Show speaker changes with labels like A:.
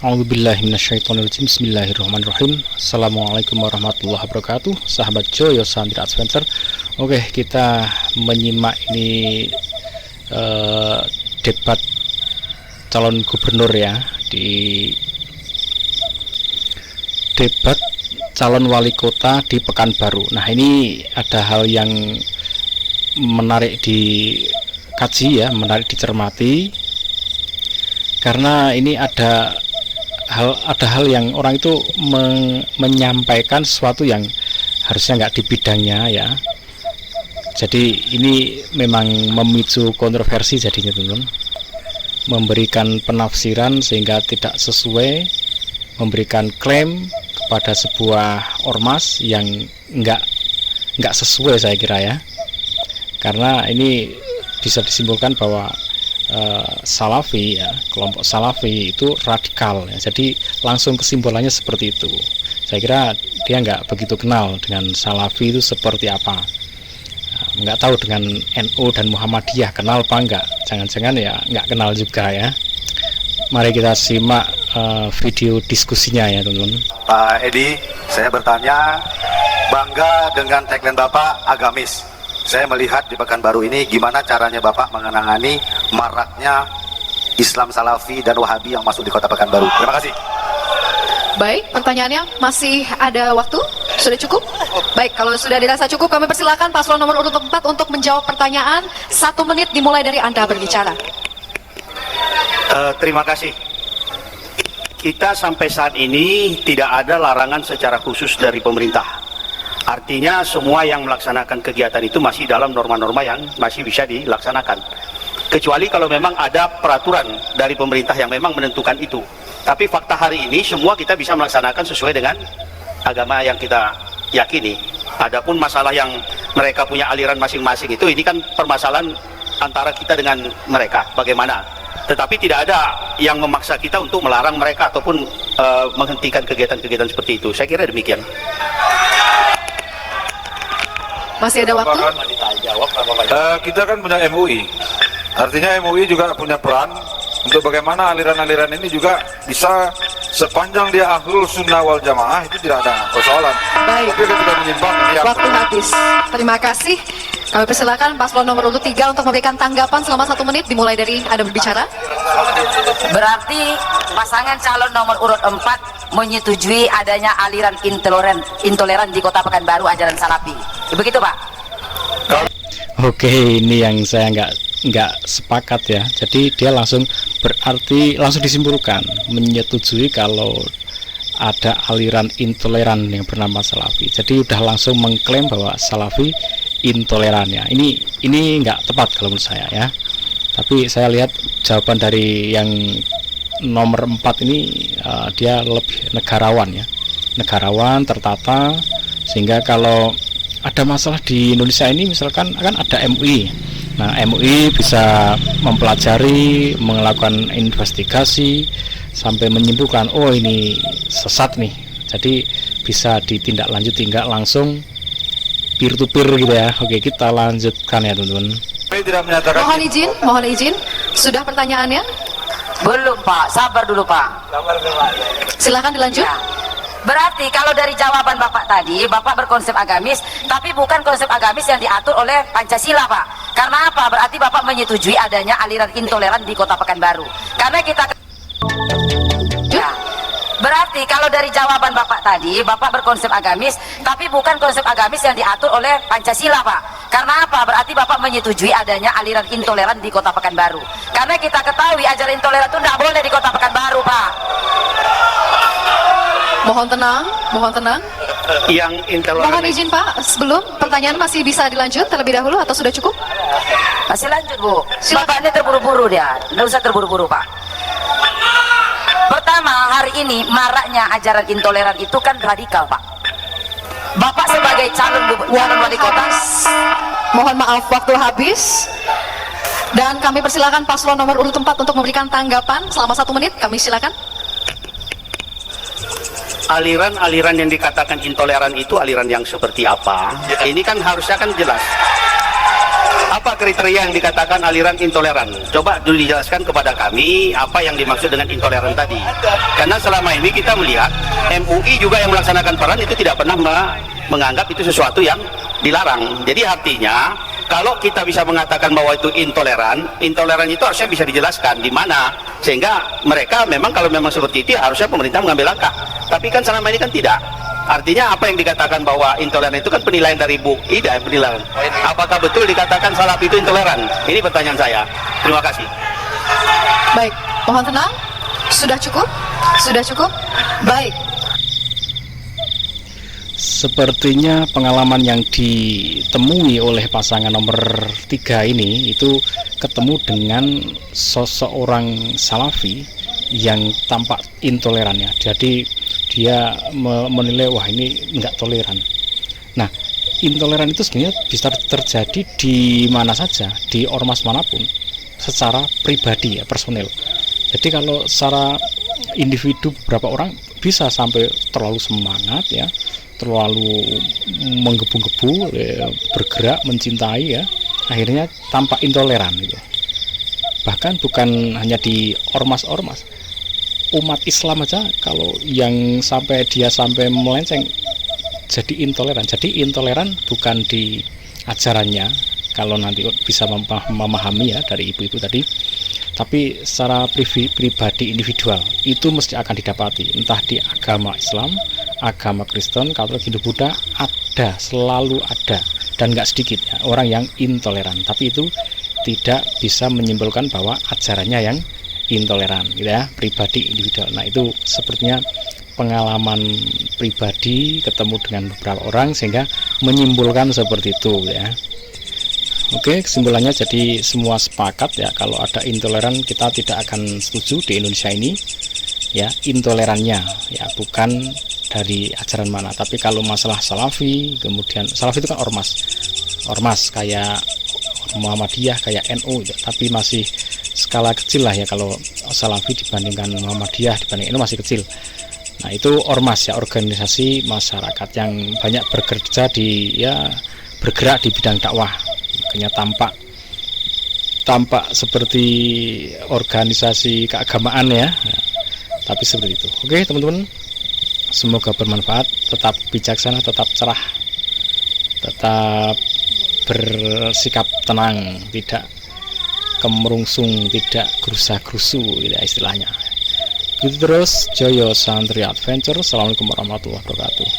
A: A'udzubillahi minasyaitonirrajim. Bismillahirrahmanirrahim. Assalamualaikum warahmatullahi wabarakatuh. Sahabat Joyo Santri Adventure. Oke, kita menyimak ini debat calon gubernur ya, di debat calon wali kota di Pekanbaru. Nah, ini ada hal yang menarik dikaji ya, menarik dicermati, karena ini ada hal yang orang itu menyampaikan sesuatu yang harusnya nggak di bidangnya ya. Jadi ini memang memicu kontroversi jadinya, teman-teman. Memberikan penafsiran sehingga tidak sesuai, memberikan klaim kepada sebuah ormas yang nggak sesuai, saya kira ya. Karena ini bisa disimpulkan bahwa Salafi ya, kelompok Salafi itu radikal ya. Jadi langsung kesimpulannya seperti itu. Saya kira dia nggak begitu kenal dengan Salafi itu seperti apa. Nggak tahu dengan NU dan Muhammadiyah kenal apa enggak. Jangan-jangan ya nggak kenal juga ya. Mari kita simak video diskusinya ya, teman-teman.
B: Pak Edi, saya bertanya, bangga dengan tagline Bapak agamis. Saya melihat di Pekanbaru ini gimana caranya Bapak mengenangani maraknya Islam Salafi dan Wahabi yang masuk di kota Pekanbaru. Terima kasih.
C: Baik, pertanyaannya masih ada waktu? Sudah cukup? Baik, kalau sudah dirasa cukup, kami persilakan paslon nomor urut 4 untuk menjawab pertanyaan. 1 menit dimulai dari Anda berbicara.
D: Terima kasih. Kita sampai saat ini tidak ada larangan secara khusus dari pemerintah. Artinya semua yang melaksanakan kegiatan itu masih dalam norma-norma yang masih bisa dilaksanakan. Kecuali kalau memang ada peraturan dari pemerintah yang memang menentukan itu. Tapi fakta hari ini semua kita bisa melaksanakan sesuai dengan agama yang kita yakini. Adapun masalah yang mereka punya aliran masing-masing itu, ini kan permasalahan antara kita dengan mereka, bagaimana. Tetapi tidak ada yang memaksa kita untuk melarang mereka ataupun menghentikan kegiatan-kegiatan seperti itu. Saya kira demikian.
C: Masih ada waktu?
E: Kita kan punya MUI, artinya MUI juga punya peran untuk bagaimana aliran-aliran ini juga bisa, sepanjang dia ahlul sunnah wal jamaah, itu tidak ada persoalan.
C: Baik,
E: tapi kita menyimpang,
C: waktu habis. Terima kasih. Kami persilakan paslon nomor urut 3 untuk memberikan tanggapan selama 1 menit dimulai dari Anda berbicara.
F: Berarti pasangan calon nomor urut 4 menyetujui adanya aliran intoleran di kota Pekanbaru ajaran Salafi. Begitu, Pak?
A: Oke, ini yang saya nggak sepakat ya. Jadi dia langsung disimpulkan menyetujui kalau ada aliran intoleran yang bernama Salafi. Jadi udah langsung mengklaim bahwa Salafi intoleran ya. Ini nggak tepat kalau menurut saya ya. Tapi saya lihat jawaban dari yang nomor 4 ini dia lebih negarawan ya. Negarawan, tertata, sehingga kalau ada masalah di Indonesia ini misalkan akan ada MUI. Nah, MUI bisa mempelajari, melakukan investigasi sampai menyimpulkan, oh ini sesat nih. Jadi bisa ditindaklanjuti, nggak langsung peer to peer gitu ya. Oke, kita lanjutkan ya, teman-teman.
C: Mohon izin. Sudah pertanyaannya?
F: Belum, Pak. Sabar dulu, Pak.
C: Silakan dilanjut.
F: Ya. Berarti kalau dari jawaban Bapak tadi, Bapak berkonsep agamis, tapi bukan konsep agamis yang diatur oleh Pancasila, Pak. Karena apa? Berarti Bapak menyetujui adanya aliran intoleran di kota Pekanbaru. Karena kita... Ya. Berarti kalau dari jawaban Bapak tadi, Bapak berkonsep agamis, tapi bukan konsep agamis yang diatur oleh Pancasila, Pak. Karena apa? Berarti Bapak menyetujui adanya aliran intoleran di kota Pekanbaru. Karena kita ketahui ajaran intoleran itu tidak boleh di kota Pekanbaru, Pak.
C: Mohon tenang.
D: Yang intoleran...
C: Mohon izin, Pak, sebelum pertanyaan masih bisa dilanjut terlebih dahulu atau sudah cukup?
F: Masih lanjut, Bu. Bapak ini terburu-buru dia. Tidak usah terburu-buru, Pak. Pertama, hari ini maraknya ajaran intoleran itu kan radikal, Pak. Bapak sebagai calon wali kota.
C: Mohon maaf, waktu habis. Dan kami persilakan paslon nomor urut 4 untuk memberikan tanggapan selama 1 menit. Kami silakan.
D: Aliran-aliran yang dikatakan intoleran itu aliran yang seperti apa? Ini kan harusnya kan jelas. Apa kriteria yang dikatakan aliran intoleran? Coba dulu dijelaskan kepada kami apa yang dimaksud dengan intoleran tadi. Karena selama ini kita melihat MUI juga yang melaksanakan peran itu tidak pernah menganggap itu sesuatu yang dilarang. Jadi artinya kalau kita bisa mengatakan bahwa itu intoleran itu harusnya bisa dijelaskan di mana, sehingga mereka memang kalau memang seperti itu harusnya pemerintah mengambil langkah. Tapi kan selama ini kan tidak. Artinya apa yang dikatakan bahwa intoleran itu kan penilaian dari Bu Ida, penilaian. Apakah betul dikatakan Salafi itu intoleran? Ini pertanyaan saya. Terima kasih.
C: Baik, mohon tenang. Sudah cukup? Sudah cukup? Baik.
A: Sepertinya pengalaman yang ditemui oleh pasangan nomor 3 ini itu ketemu dengan sosok orang Salafi yang tampak intoleran ya. Jadi dia menilai wah ini enggak toleran. Nah, intoleran itu sebenarnya bisa terjadi di mana saja, di ormas manapun, secara pribadi ya, personel. Jadi kalau secara individu beberapa orang bisa sampai terlalu semangat ya, terlalu menggebu-gebu ya, bergerak mencintai ya, akhirnya tampak intoleran gitu. Bahkan bukan hanya di ormas-ormas, umat Islam aja kalau yang sampai dia sampai melenceng jadi intoleran. Jadi intoleran bukan di ajarannya, kalau nanti bisa memahami ya dari ibu-ibu tadi, tapi secara pribadi individual itu mesti akan didapati, entah di agama Islam, agama Kristen, Katolik, Hindu, Buddha, ada, selalu ada, dan nggak sedikit ya, orang yang intoleran. Tapi itu tidak bisa menyimpulkan bahwa ajarannya yang intoleran gitu ya, pribadi individual. Nah itu sepertinya pengalaman pribadi ketemu dengan beberapa orang sehingga menyimpulkan seperti itu ya. Oke, kesimpulannya jadi semua sepakat ya, kalau ada intoleran kita tidak akan setuju di Indonesia ini ya, intolerannya ya, bukan dari ajaran mana. Tapi kalau masalah Salafi, kemudian Salafi itu kan ormas kayak Muhammadiyah, kayak NU gitu. Tapi masih skala kecil lah ya, kalau Salafi dibandingkan Muhammadiyah, dibanding NU masih kecil. Nah itu ormas ya, organisasi masyarakat yang banyak bekerja di ya, bergerak di bidang dakwah. Makanya tampak seperti organisasi keagamaan ya, tapi seperti itu. Oke teman-teman, semoga bermanfaat, tetap bijaksana, tetap cerah, tetap bersikap tenang, tidak kemerungsung, tidak gerusa-gerusu gitu istilahnya. Gitu terus, Joyo Santri Adventure. Assalamualaikum warahmatullahi wabarakatuh.